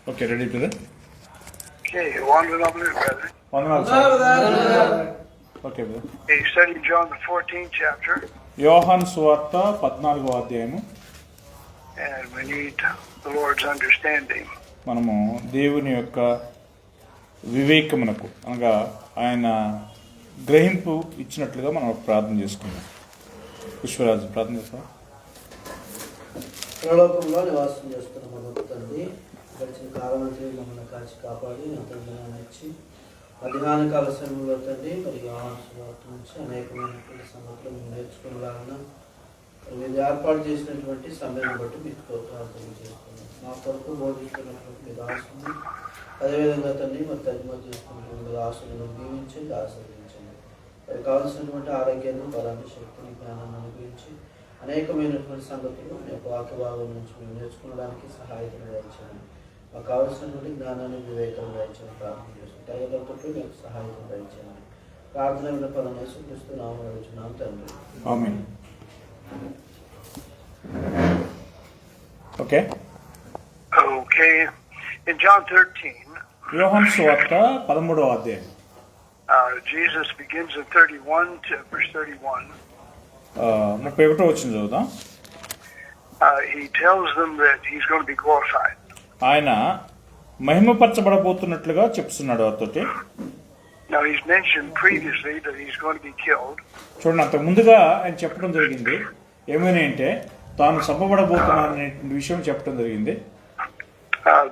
Okay, ready, brother? Okay, Wandalamlu, brother. Wandanal, sir. Okay, brother. Okay, studying John the 14th chapter, యోహాను సువార్త 14వ అధ్యాయము. and we need the Lord's understanding. మనము దేవుని యొక్క వివేకమునకు అనగా ఆయన గ్రహింపు ఇచ్చినట్లుగా మనం ప్రార్థన చేసుకుందాం. విశ్వరాజు ప్రార్థన చేస్తాం. పరలోకంలో నివాసం చేస్తున్న మన తండ్రి, గడిచిన కాలం అంతా మమ్మల్ని కాచి కాపాడి అతను ఇచ్చి మధ్యాహ్న కాల సమయంలో తండ్రి మరి వార్త నుంచి అనేకమైనటువంటి సంగతులు మేము నేర్చుకునేలాగా మీరు ఏర్పాటు చేసినటువంటి సమయాన్ని బట్టి మీకు ప్రార్థన చేస్తున్నాం. మా కొరకు బోధిస్తున్నటువంటి మీరు ఆశను అదేవిధంగా తండ్రి మరి తగ్గుమతి చేసుకున్నటువంటి ఆశలను దీవించండి, ఆశీర్వదించండి. మరి కావాల్సినటువంటి ఆరోగ్యాన్ని, బలాన్ని, శక్తిని, జ్ఞానాన్ని అనుగ్రహించి అనేకమైనటువంటి సంగతులు మీ యొక్క వాక్య భాగం నుంచి మేము నేర్చుకోవడానికి సహాయకులు వహించండి. మాకు కావలసినటువంటి జ్ఞానాన్ని, వివేకాన్ని వహించండి ప్రార్థన చేస్తాం. తగినట్టు మీకు సహాయకులు వహించండి. ప్రార్థన విన్నపలను యేసుక్రీస్తు నామములో అడుగుచున్నాం తండ్రి. ఆమేన్. ఓకే. Okay, in John 13, యోహాను సువార్త 13వ అధ్యాయం. Jesus begins in 31 to verse 31. 31వ వచనం చదువుదాం. He tells them that he's going to be glorified. ఆయన మహిమపరచబడబోతున్నట్లుగా చెప్తున్నాడు వారితోటి. Now he's mentioned previously that he's going to be killed. చూడండి, అంత ముందుగా ఆయన చెప్పడం జరిగింది. ఏమైనా అంటే తాను చంపబడబోతున్నాననే విషయం చెప్పడం జరిగింది.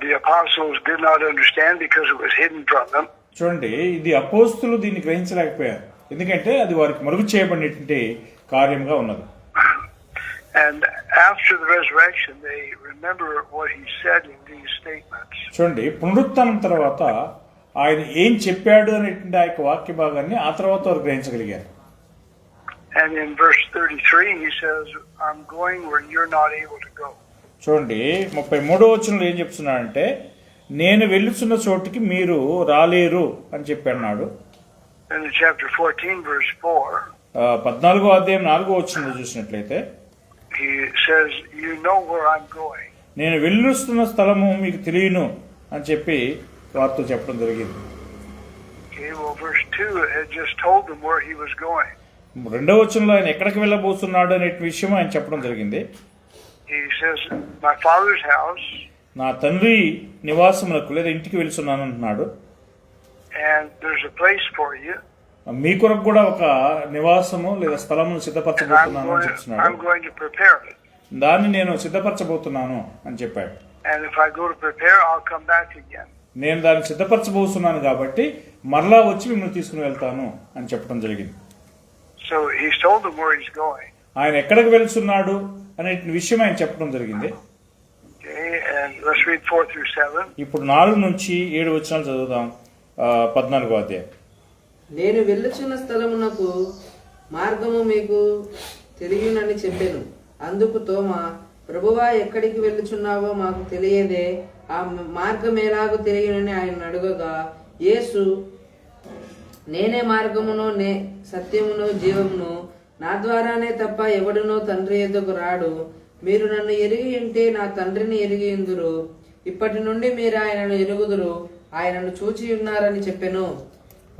The apostles did not understand because it was hidden from them. చూడండి, ఇది అపోస్తులు దీన్ని గ్రహించలేకపోయారు, ఎందుకంటే అది వారికి మరుగు చేయబడినటువంటి కార్యంగా ఉన్నది. And after the resurrection, they remember what he said in these statements. చూడండి, పునరుత్థానం తర్వాత ఆయన ఏం చెప్పాడు అనేటువంటి ఆ యొక్క వాక్య భాగాన్ని ఆ తర్వాత వారు గ్రహించగలిగారు. And in verse 33, he says, I'm going where you're not able to go. చూడండి, 33వ వచనంలో ఏం చెప్తున్నాడంటే, నేను వెళ్ళుచున్న చోటికి మీరు రాలేరు అని చెప్పన్నాడు. And in chapter 14, verse 4, 14వ అధ్యాయం 4వ వచనంలో చూసినట్లయితే he says, you know where I'm going. నేను వెళ్ళుస్తున్న స్థలము మీకు తెలియను అని చెప్పి వారితో చెప్పడం జరిగింది. Okay, well, verse 2 had just told them where he was going. 2వ వచనంలో ఆయన ఎక్కడికి వెళ్ళబోతున్నాడు అనే విషయం ఆయన చెప్పడం జరిగింది. He says, my father's house, నా తండ్రి నివాసములకు లేదా ఇంటికి వెళ్తున్నాను అంటున్నాడు. and there's a place for you. మీ కొరకు కూడా ఒక నివాసము లేదా స్థలమును And సిద్ధపరచబోతున్నాను అని I'm చెప్తున్నాడు. going to prepare it. దాన్ని నేను సిద్ధపరచబోతున్నాను అని చెప్పాడు. And if I go to prepare, I'll come back again. నేను దాన్ని సిద్ధపరచబోతున్నాను కాబట్టి మరలా వచ్చి మిమ్మల్ని తీసుకుని వెళ్తాను అని చెప్పడం జరిగింది. So he's told them where he's going. ఆయన ఎక్కడికి వెళ్తున్నాడు అనే విషయం ఆయన చెప్పడం జరిగింది. Okay, and let's read 4 through 7. ఇప్పుడు 4 నుంచి 7 వచనాలు చదువుదాం. 14వ అధ్యాయం. నేను వెళ్ళుచున్న స్థలమునకు మార్గము మీకు తెలియనని చెప్పాను. అందుకు తోమా, ప్రభువా, ఎక్కడికి వెళ్ళుచున్నావో మాకు తెలియదే, ఆ మార్గం ఎలాగో తెలియనని ఆయన అడుగగా, యేసు, నేనే మార్గమును, సత్యమును, జీవమును, నా ద్వారానే తప్ప ఎవడునో తండ్రి యొద్దకు రాడు. మీరు నన్ను ఎరిగి ఉంటే నా తండ్రిని ఎరిగి ఉందురు. ఇప్పటి నుండి మీరు ఆయనను ఎరుగుదురు, ఆయనను చూచి ఉన్నారని చెప్పెను.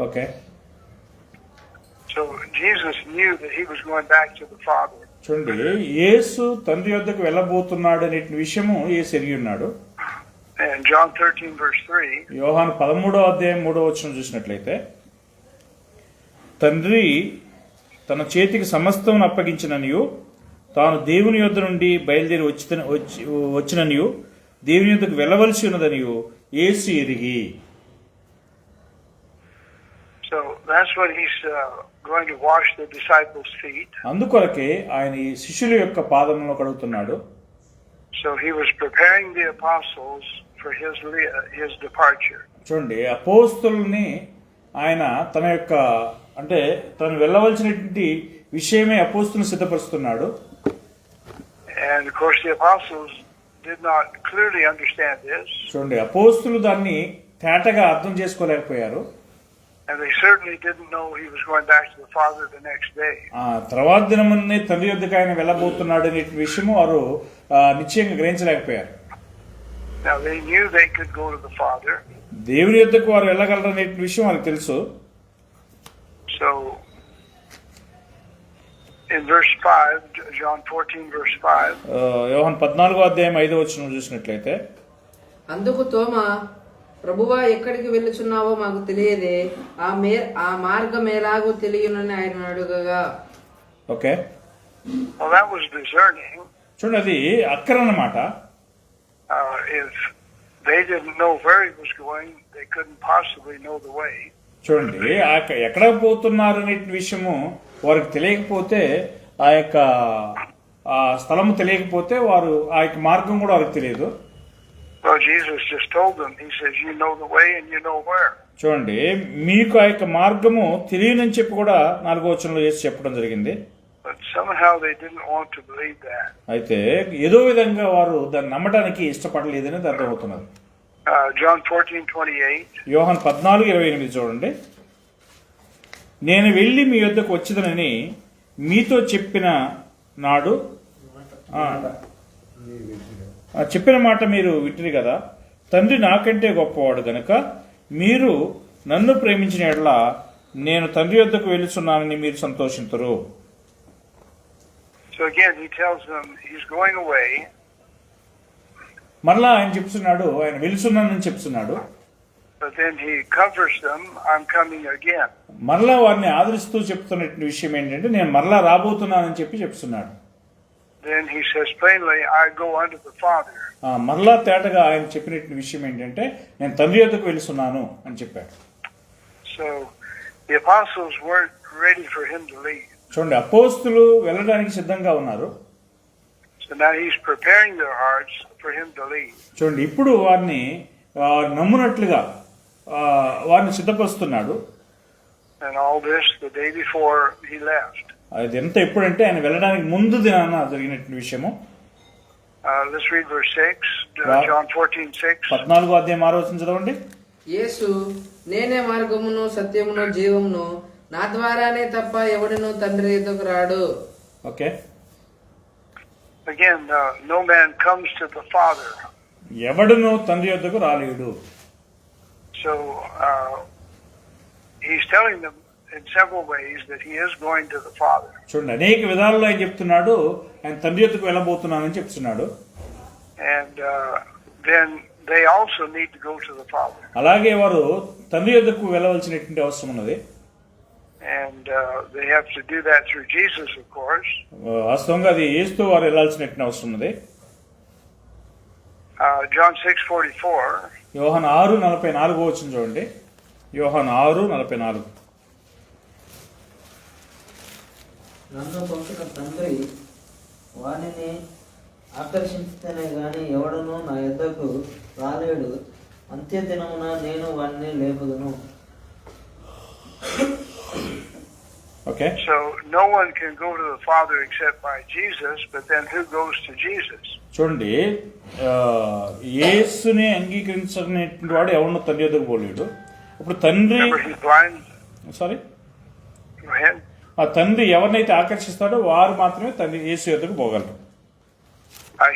Okay. So Jesus knew that he was going back to the Father. చూడండి, యేసు తండ్రి యొద్దకు వెళ్ళబోతున్నాడు అనే విషయము యేసు ఎరిగి ఉన్నాడు. And John 13 verse 3, యోహాను 13వ అధ్యాయం 3వ వచనం చూసినట్లయితే, తండ్రి తన చేతికి సమస్తమును అప్పగించిననియు, తాను దేవుని యొద్ద నుండి బయలుదేరి వచ్చిననియు, దేవుని యొద్దకు వెళ్ళవలసి ఉన్నదనియు యేసు ఎరిగి. so that's when he's going to wash the disciples' feet. అందుకొరకే ఆయన ఈ శిష్యుల యొక్క పాదములను కడుగుతున్నాడు. So he was preparing the apostles for his departure. చూడండి, అపోస్తలుని ఆయన తన యొక్క అంటే తను వెళ్ళవలసినటువంటి విషయమే అపోస్తులను సిద్ధపరుస్తున్నాడు. And of course the apostles did not clearly understand this. చూడండి, అపోస్తులు దాన్ని తేటగా అర్థం చేసుకోలేకపోయారు. And they certainly didn't know he was going back to the Father the next day. తర్వాత దినమునే తండ్రి యొద్దకు ఆయన వెళ్ళబోతున్నాడు అనే విషయము వారు నిశ్చయంగా గ్రహించలేకపోయారు. Now they knew they could go to the Father, దేవుని యొద్దకు వారు వెళ్ళగలరనే విషయం వారికి తెలుసు. so in verse 5, John 14 verse 5, యోహాను 14వ అధ్యాయం 5వ వచనం చూసినట్లయితే, అందుకు తోమా, ప్రభువా ఎక్కడికి వెళ్ళుచున్నావో మాకు తెలియదే, ఆ మార్గం ఎలాగో తెలియనని ఆయన అడుగగా. Okay, well, that was discerning. చూడండి, అది అక్కర అన్నమాట. If they didn't know where he was going, they couldn't possibly know the way. చూడండి, ఎక్కడ పోతున్నారు అనే విషయము వారికి తెలియకపోతే, ఆ యొక్క ఆ స్థలము తెలియకపోతే వారు ఆ యొక్క మార్గం కూడా వారికి తెలియదు. Well, Jesus just told them, he says, you know the way and you know where. చూడండి, మీకు ఆ యొక్క మార్గము తెలియనని చెప్పి కూడా 4వ వచనంలో యేసు చెప్పడం జరిగింది. But somehow they didn't want to believe that. అయితే ఏదో విధంగా వారు దాన్ని నమ్మటానికి ఇష్టపడలేదని అర్థమవుతున్నారు. John 14:28. యోహాను 14:28 చూడండి. నేను వెళ్ళి మీ యొద్దకు వచ్చేదనని మీతో చెప్పిన నాడు చెప్పిన మాట మీరు వింటిరి కదా. తండ్రి నాకంటే గొప్పవాడు గనుక మీరు నన్ను ప్రేమించిన యెడల నేను తండ్రి యొద్దకు వెళ్తున్నానని మీరు సంతోషింతురు. So again, he tells them he's going away. మరలా ఆయన చెప్తున్నాడు, ఆయన వెళ్తున్నానని చెప్తున్నాడు. But then he comforts them, I'm coming again. మరలా వారిని ఆదరిస్తూ చెప్తున్న విషయం ఏంటంటే, నేను మరలా రాబోతున్నానని చెప్తున్నాడు. Then he says plainly, I go unto the Father. మరలా తేటగా ఆయన చెప్పిన విషయం ఏంటంటే, నేను తండ్రి యొద్దకు వెళ్తున్నాను అని చెప్పాడు. So the apostles weren't ready for him to leave. చూడండి, అపోస్తులు వెళ్ళడానికి సిద్ధంగా ఉన్నారు. So now he's preparing their hearts for him to leave. చూడండి, ఇప్పుడు వారిని నమ్మునట్లుగా వారిని సిద్ధపరుస్తున్నాడు. And all this the day before he left. అది ఎంత ఎప్పుడంటే ఆయన వెళ్ళడానికి ముందు దినాన జరిగిన విషయము. Let's read verse 6, John 14:6. 14వ అధ్యాయం 6వ వచనం చదవండి. యేసు, నేనే మార్గమును సత్యమును జీవమును, నా ద్వారానే తప్ప ఎవడును తండ్రి ఎదుకు రాడు. Okay, Again, no man comes to the Father. ఎవడును తండ్రి యొద్దకు రాలేడు. So he's telling them in several ways that he is going to the Father. చూడండి, అనేక విధాలలో ఆయన చెప్తున్నాడు, ఆయన తండ్రి యొద్దకు వెళ్ళబోతున్నానని చెప్తున్నాడు. And then they also need to go to the Father. అలాగే వారు తండ్రి యొద్దకు వెళ్ళవలసినటువంటి అవసరం ఉన్నది. And they have to do that through Jesus, of course. వాస్తవంగా అది యేసుతో వారు వెళ్ళాల్సినటువంటి అవసరం ఉన్నది. John 6:44. యోహాను 6:44 వచనం చూడండి. యోహాను 6:44. నన్ను పంపిన తండ్రి వానిని ఆకర్షించితేనే గాని ఎవడను నా యొద్దకు రాలేడు. అంత్యదినమున నేను వాణ్ణి లేపుదును. Okay, So no one can go to the Father except by Jesus, but then who goes to Jesus? చూడండి, యేసుని అంగీకరించినటువంటి వాడు ఎవరినో తండ్రి యొద్దకు పోలేడు. ఇప్పుడు తండ్రి Remember, he blinds. Sorry Go ahead. ఆ తండ్రి ఎవరినైతే ఆకర్షిస్తాడో వారు మాత్రమే తండ్రి యేసు యొద్దకు పోగలరు.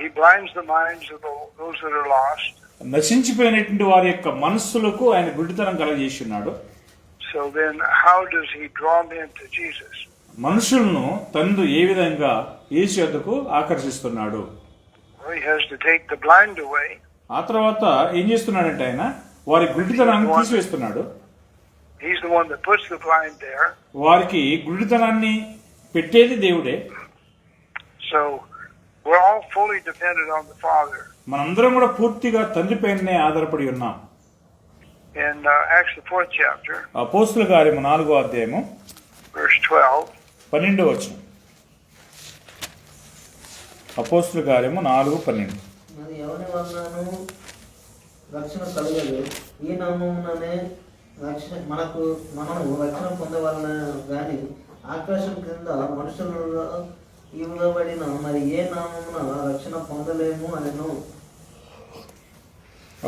He blinds the minds of those that are lost. నశించిపోయినటువంటి వారి యొక్క మనస్సులకు ఆయన గుడ్డితనం కలగజేసి ఉన్నాడు. So then how does he draw men to Jesus? మనుషులను తండ్రి ఏ విధంగా యేసు యొద్దకు ఆకర్షిస్తున్నాడు? Well, he has to take the blind away. ఆ తర్వాత ఏం చేస్తున్నాడంటే ఆయన వారి గుడ్డితనాన్ని తీసివేస్తున్నాడు. He's the one that puts the blind there. వారికి గుడ్డితనాన్ని పెట్టేది దేవుడే. So we're all fully dependent on the Father. మనందరం కూడా పూర్తిగా తండ్రి పైనే ఆధారపడి ఉన్నాం. In Acts the 4th chapter, అపోస్తుల కార్యము 4వ అధ్యాయము verse 12. 12వ వచనం. అపోస్తుల కార్యము 4:12. మరి ఎవరి వలనను రక్షణ కలగదు. ఈ నామముననే మనము రక్షణ పొందవలన గాని ఆకాశం క్రింద మనుషులలో ఇవ్వబడిన మరి ఏ నామమున రక్షణ పొందలేము అనెను.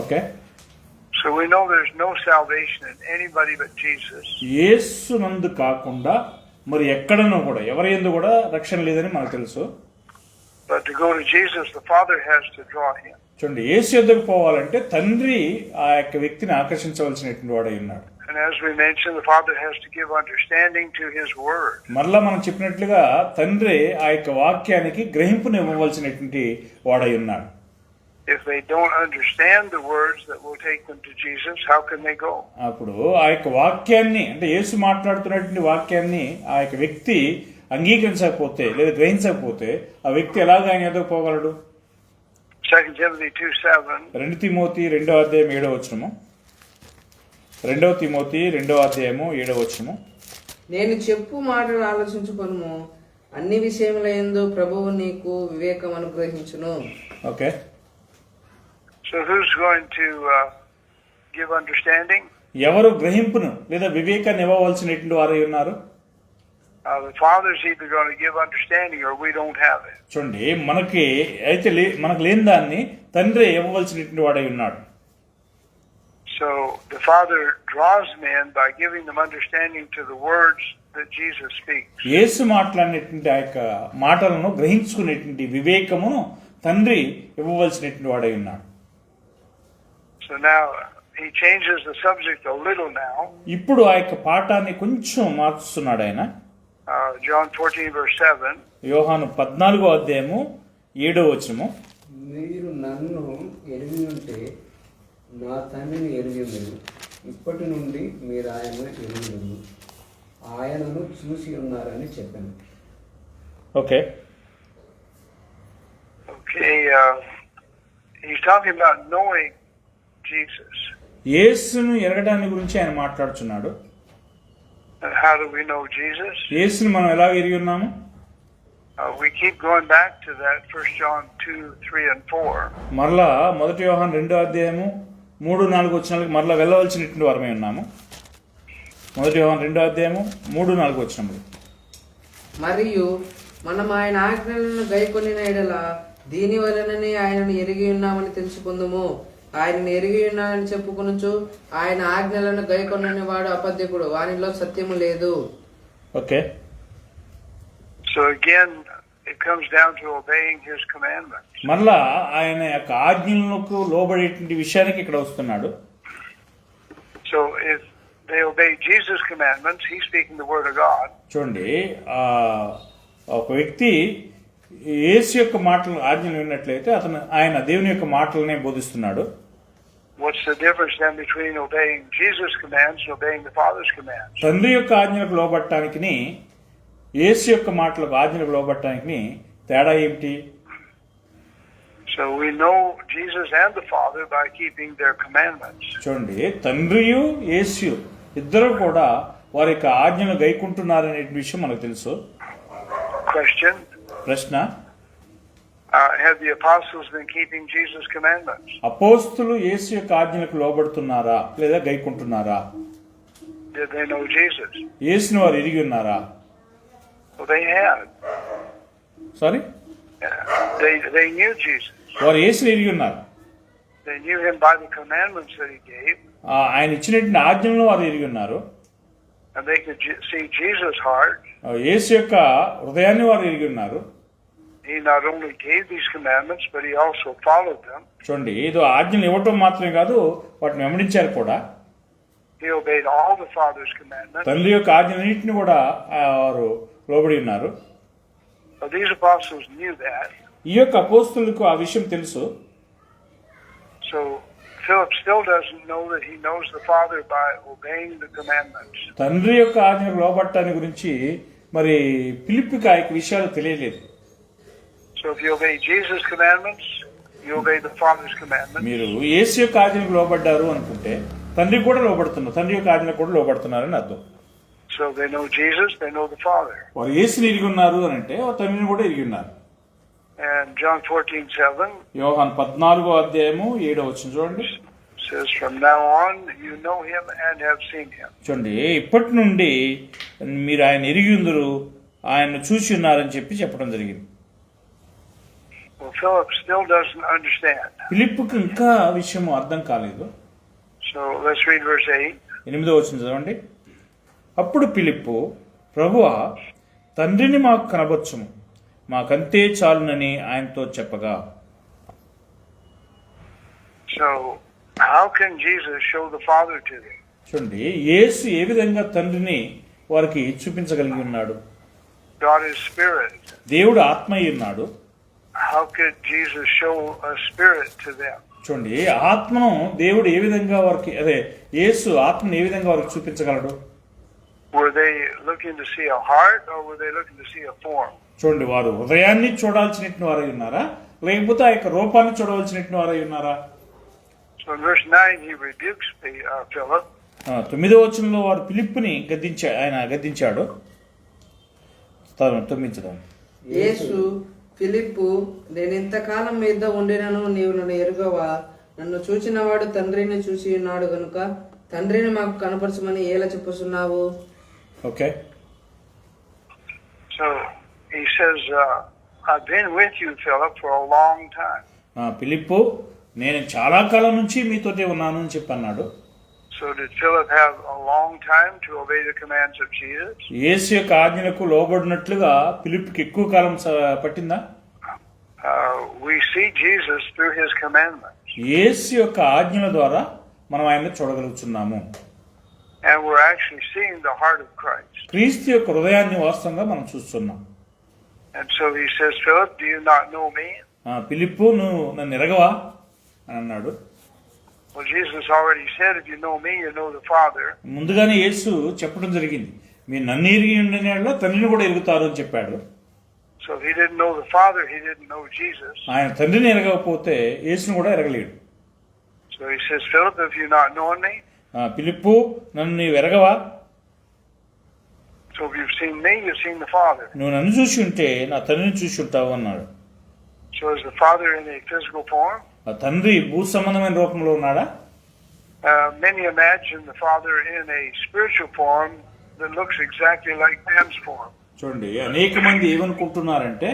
Okay, So we know there's no salvation in anybody but Jesus. యేసు నందు కాకుండా మరి ఎక్కడనో కూడా ఎవరి యందు కూడా రక్షణ లేదని మనకు తెలుసు. But to go to Jesus, the Father has to draw him. చూడండి, యేసు యొద్దకు పోవాలంటే తండ్రి ఆ యొక్క వ్యక్తిని ఆకర్షించవలసినటువంటి వాడై ఉన్నాడు. And as we mentioned, the Father has to give understanding to His Word. మరలా మనం చెప్పినట్లుగా తండ్రి ఆ యొక్క వాక్యానికి గ్రహింపుని ఇవ్వవలసినటువంటి వాడై ఉన్నాడు. If they don't understand the words that will take them to Jesus, how can they go? అప్పుడు ఆ యొక్క వాక్యాన్ని, అంటే యేసు మాట్లాడుతున్నటువంటి వాక్యాన్ని ఆ యొక్క వ్యక్తి అంగీకరించకపోతే లేదా గ్రహించకపోతే ఆ వ్యక్తి ఎలాగ ఆయన ఎదుగు పోగలడు? 2 Timothy 2:7. 2 తిమోతి 2వ అధ్యాయం 7వ వచనము. 2 తిమోతి 2వ అధ్యాయము 7వ వచనము. నేను చెప్పు మాటలు ఆలోచించుకొనుము, అన్ని విషయముల యందు ప్రభువు నీకు వివేకం అనుగ్రహించును. Okay, So who's going to give understanding? ఎవరు గ్రహింపును లేదా వివేకాన్ని ఇవ్వవలసినటువంటి వారై ఉన్నారు? The Father's either going to give understanding or we don't have it. చూడండి, మనకి అయితే మనకు లేని దాన్ని తండ్రి ఇవ్వవలసినటువంటి వాడై ఉన్నాడు. So the Father draws men by giving them understanding to the words that Jesus speaks. యేసు మాట్లాడినటువంటి ఆ యొక్క మాటలను గ్రహించుకునేటువంటి వివేకమును తండ్రి ఇవ్వవలసినటువంటి వాడై ఉన్నాడు. So now he changes the subject a little now. ఇప్పుడు ఆ యొక్క పాఠాన్ని కొంచెం మార్చుతున్నాడు ఆయన. John 14:7. యోహాను 14వ అధ్యాయము 7వ వచనము. మీరు నన్ను ఎరిగి ఉంటే నా తండ్రిని ఎరిగి ఇప్పటి నుండి మీరు ఆయన ఎరుగుదురు, ఆయనను చూసి ఉన్నారని చెప్పాను. Okay, He's talking about knowing Jesus. యేసును ఎరగడాన్ని గురించి ఆయన మాట్లాడుచున్నాడు. And how do we know Jesus? యేసును మనం ఎలా ఎరిగి ఉన్నాము? We keep going back to that 1 John 2, 3, and 4. మరలా 1 యోహాను 2వ అధ్యాయము 3, 4 వచనాలకు మరలా వెళ్ళవలసినటువంటి వారమే ఉన్నాము. 1 యోహాను 2వ అధ్యాయము 3, 4 వచనములు. మరియు మనం ఆయన ఆజ్ఞలను గైకొనిన ఎడల దీని వలననే ఆయనను ఎరిగి ఉన్నామని తెలుసుకుందుము. ఆయనను ఎరిగి ఉన్నానని చెప్పుకొనుచు ఆయన ఆజ్ఞలను గైకొనని వాడు అబద్ధికుడు, వానిలో సత్యము లేదు. Okay, So again, it comes down to obeying His commandments. మరలా ఆయన యొక్క ఆజ్ఞలకు లోబడేటువంటి విషయానికి ఇక్కడ వస్తున్నాడు. So if they obey Jesus' commandments, He's speaking the word of God. చూడండి, ఒక వ్యక్తి యేసు యొక్క మాటలు ఆజ్ఞలు విన్నట్లయితే ఆయన దేవుని యొక్క మాటలనే బోధిస్తున్నాడు. What's the difference then between obeying Jesus' commands and obeying the Father's commands? తండ్రి యొక్క ఆజ్ఞలకు లోబడటానికి యేసు యొక్క మాటలకు ఆజ్ఞలకు లోబడటానికి తేడా ఏమిటి? So we know Jesus and the Father by keeping their commandments. చూడండి, తండ్రియు యేసు ఇద్దరు కూడా వారి యొక్క ఆజ్ఞను గైకుంటున్నారనే విషయం మనకు తెలుసు. Question: ప్రశ్న, have the apostles been keeping Jesus' commandments? అపోస్తులు యేసు యొక్క ఆజ్ఞలకు లోబడుతున్నారా లేదా గైకుంటున్నారా? Did they know Jesus? యేసుని వారు ఎరిగి ఉన్నారా? Well, they had. Sorry, They knew Jesus. వారు యేసుని ఎరిగి ఉన్నారు. They knew Him by the commandments that He gave. ఆయన ఇచ్చినటువంటి ఆజ్ఞలను వారు ఎరిగి ఉన్నారు. And they could see Jesus' heart. యేసు యొక్క హృదయాన్ని వారు ఎరిగి ఉన్నారు. He not only gave these commandments, but He also followed them. చూడండి, ఏదో ఆజ్ఞలు ఇవ్వటం మాత్రమే కాదు, వాటిని వెంబడించారు కూడా. He obeyed all the Father's commandments. తండ్రి యొక్క ఆజ్ఞలన్నింటినీ కూడా వారు లోబడి ఉన్నారు. But these apostles knew that. ఈ యొక్క అపోస్తులకు ఆ విషయం తెలుసు. So Philip still doesn't know that he knows the Father by obeying the commandments. తండ్రి యొక్క ఆజ్ఞలకు లోబడటాన్ని గురించి మరి ఫిలిప్పుకి ఆ యొక్క విషయాలు తెలియలేదు. So if you obey Jesus' commandments, you obey the Father's commandments. మీరు యేసు యొక్క ఆజ్ఞలకు లోబడ్డారు అనుకుంటే తండ్రి కూడా లోబడుతున్నారు, తండ్రి యొక్క ఆజ్ఞలకు కూడా లోబడుతున్నారని అర్థం. So they know Jesus, they know the Father. వారు యేసుని ఎరిగి ఉన్నారు అని అంటే తండ్రిని కూడా ఎరిగి ఉన్నారు. And John 14:7 యోహాను 14వ అధ్యాయము 7వ వచనం చూడండి. says, "From now on you know Him and have seen Him." చూడండి, ఇప్పటి నుండి మీరు ఆయన ఎరిగి ఉందరు, ఆయన్ను చూసి ఉన్నారని చెప్పడం జరిగింది. Well, Philip still doesn't understand. ఫిలిప్పుకి ఇంకా విషయం అర్థం కాలేదు. So let's read verse 8. 8వ వచనం చదవండి. అప్పుడు ఫిలిప్పు, ప్రభువా, తండ్రిని మాకు కనబరచుము, మాకంతే చాలునని ఆయనతో చెప్పగా. So, how can Jesus show the Father to them? చూడండి, యేసు ఏ విధంగా తండ్రిని వారికి చూపించగలిగి ఉన్నాడు? God is spirit. దేవుడు ఆత్మ అయి ఉన్నాడు. How could Jesus show a spirit to them? చూడండి, ఆత్మను దేవుడు ఏ విధంగా వారికి, యేసు ఆత్మను ఏ విధంగా వారికి చూపించగలడు? Were they looking to see a heart, or were they looking to see a form? చూడండి, వారు హృదయాన్ని చూడాల్సినట్టు వారై ఉన్నారా, లేకపోతే ఆ యొక్క రూపాన్ని చూడవలసినట్టు వారై ఉన్నారా? So in verse 9, he rebukes Philip. 9వ వచనంలో వారు ఫిలిప్పుని ఆయన గద్దించాడు. 9 యేసు ఫిలిప్పు, నేను ఇంతకాలం మీ యొద్ద ఉండినను నీవు నన్ను ఎరుగవా? నన్ను చూచినవాడు తండ్రిని చూసి ఉన్నాడు గనుక తండ్రిని మాకు కనపరచమని ఎలా చెప్పుచున్నావు? Okay. So he says, I've been with you, Philip, for a long time. ఫిలిప్పు, నేను చాలా కాలం నుంచి మీతోటే ఉన్నాను అని చెప్పన్నాడు. So did Philip have a long time to obey the commands of Jesus? యేసు యొక్క ఆజ్ఞలకు లోబడినట్లుగా ఫిలిప్పుకి ఎక్కువ కాలం పట్టిందా? We see Jesus through his commandments. యేసు యొక్క ఆజ్ఞల ద్వారా మనం ఆయన్ని చూడగలుగుతున్నాము. And we're actually seeing the heart of Christ. క్రీస్తు యొక్క హృదయాన్ని వాస్తవంగా మనం చూస్తున్నాం. And so he says, Philip, do you not know me? ఫిలిప్పు, నువ్వు నన్ను ఎరగవా అని అన్నాడు. Well, Jesus already said, if you know me, you know the Father. ముందుగానే యేసు చెప్పడం జరిగింది, మీరు నన్ను ఎరిగి ఉండిన తండ్రిని కూడా ఎరుగుతారు అని చెప్పాడు. So if he didn't know the Father, he didn't know Jesus. ఆయన తండ్రిని ఎరగకపోతే యేసును కూడా ఎరగలేడు. So he says, Philip, if you not known me, ఫిలిప్పు, నన్ను నీవు ఎరగవా? so if you've seen me, you've seen the Father. నువ్వు నన్ను చూసి ఉంటే నా తండ్రిని చూసి ఉంటావు అన్నాడు. So is the Father in a physical form? ఆ తండ్రి భూ సంబంధమైన రూపంలో ఉన్నాడా? Many imagine the Father in a spiritual form that looks exactly like man's form. చూడండి, అనేక మంది ఏమనుకుంటున్నారంటే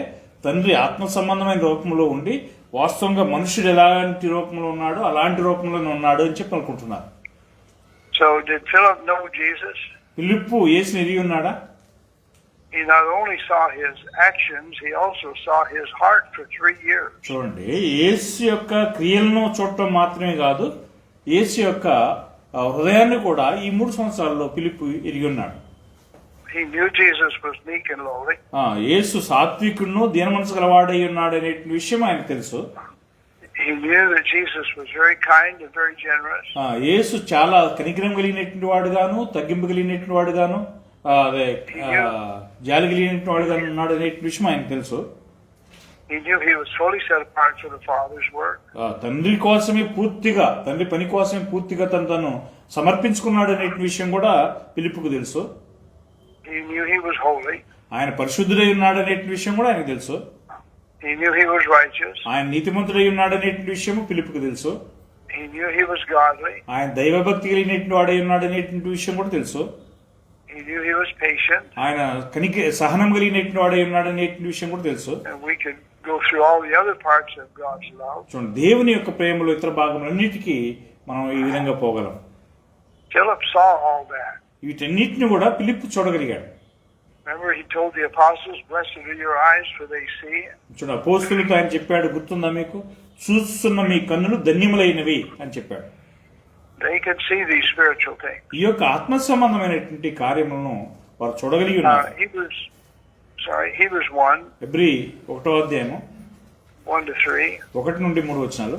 తండ్రి ఆత్మ సంబంధమైన రూపంలో ఉండి వాస్తవంగా మనుషుడు ఎలాంటి రూపంలో ఉన్నాడో అలాంటి రూపంలోనే ఉన్నాడు అని చెప్పి అనుకుంటున్నారు. So did Philip know Jesus? ఫిలిప్పు యేసుని ఎరిగి ఉన్నాడా? He not only saw his actions, he also saw his heart for 3 years. చూడండి, యేసు యొక్క క్రియలను చూడటం మాత్రమే కాదు, యేసు యొక్క హృదయాన్ని కూడా ఈ 3 సంవత్సరాల్లో ఫిలిప్పు ఎరిగి ఉన్నాడు. He knew Jesus was meek and lowly. యేసు సాత్వికుడును దీన మనసు గలవాడై ఉన్నాడు అనే విషయం ఆయనకు తెలుసు. He knew that Jesus was very kind and very generous. యేసు చాలా కనికరం కలిగినటువంటి వాడుగాను, తగ్గింపు కలిగినటువంటి వాడుగాను, జాలి కలిగినటువంటి వాడుగాను ఉన్నాడు అనే విషయం ఆయనకు తెలుసు. He knew he was fully set apart for the Father's work. తండ్రి కోసమే పూర్తిగా, తండ్రి పని కోసమే పూర్తిగా తను సమర్పించుకున్నాడు అనే విషయం కూడా ఫిలిప్పుకు తెలుసు. He knew he was holy. ఆయన పరిశుద్ధుడై ఉన్నాడు అనే విషయం కూడా ఆయనకు తెలుసు. He knew he was righteous. ఆయన నీతిమంతుడై ఉన్నాడు అనే విషయం ఫిలిప్పుకు తెలుసు. He knew he was godly. ఆయన దైవభక్తి కలిగినటువంటి వాడై ఉన్నాడు అనే విషయం కూడా తెలుసు. He knew he was patient. ఆయన సహనం కలిగినటువంటి వాడై ఉన్నాడు అనే విషయం కూడా తెలుసు. And we could go through all the other parts of God's love. చూడండి, దేవుని యొక్క ప్రేమలో ఇతర భాగములన్నిటికీ మనం ఈ విధంగా పోగలం. Philip saw all that. వీటన్నిటిని కూడా ఫిలిప్పు చూడగలిగాడు. Remember, he told the apostles, "Blessed are your eyes, for they see." చూడండి, అపోస్తలులతో ఆయన చెప్పాడు, గుర్తుందా మీకు? చూస్తున్న మీ కన్నులు ధన్యములైనవి అని చెప్పాడు. They could see these spiritual things. ఈ యొక్క ఆత్మ సంబంధమైనటువంటి కార్యములను వారు చూడగలిగి ఉన్నారు. Hebrews 1, హెబ్రీ 1వ అధ్యాయము 1 to 3. 1 నుండి 3 వచనాలు.